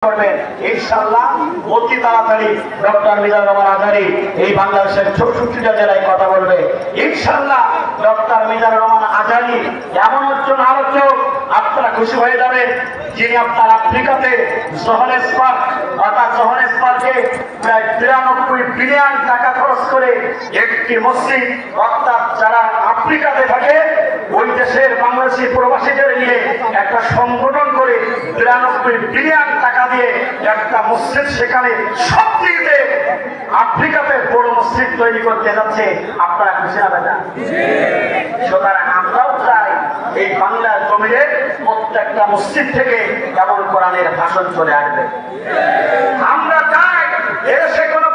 করবেন ইনশাআল্লাহ অতি তাড়াতাড়ি ডক্টর মিজানুর রহমান আজহারী এই বাংলাদেশের ৬৪টা জেলায় কথা বলবে ইনশাআল্লাহ। ডক্টর মিজানুর রহমান আজহারী এমন একজন আলোচক আপনারা খুশি হয়ে যাবেন যিনি আপনার আফ্রিকাতে জোহানেসবার্গ অর্থাৎ জোহানেসবার্গে প্রায় ৯৩ বিলিয়ন টাকা খরচ করে একটি মসজিদ অর্থাৎ যারা আফ্রিকাতে থাকে ওই দেশের বাংলাদেশি প্রবাসীদের নিয়ে একটা সংগঠন করে ৯৩ বিলিয়ন টাকা দিয়ে একটা মসজিদ সেখানে সবচেয়ে আফ্রিকাতে বড় মসজিদ তৈরি করতে যাচ্ছে। আপনারা খুশি না বেটা? সুতরাং আমরাও চাই এই বাংলার জমিনে প্রত্যেকটা মসজিদ থেকে এমন কোরআনের ভাষণ চলে আসবে। আমরা চাই এদেশে কোনো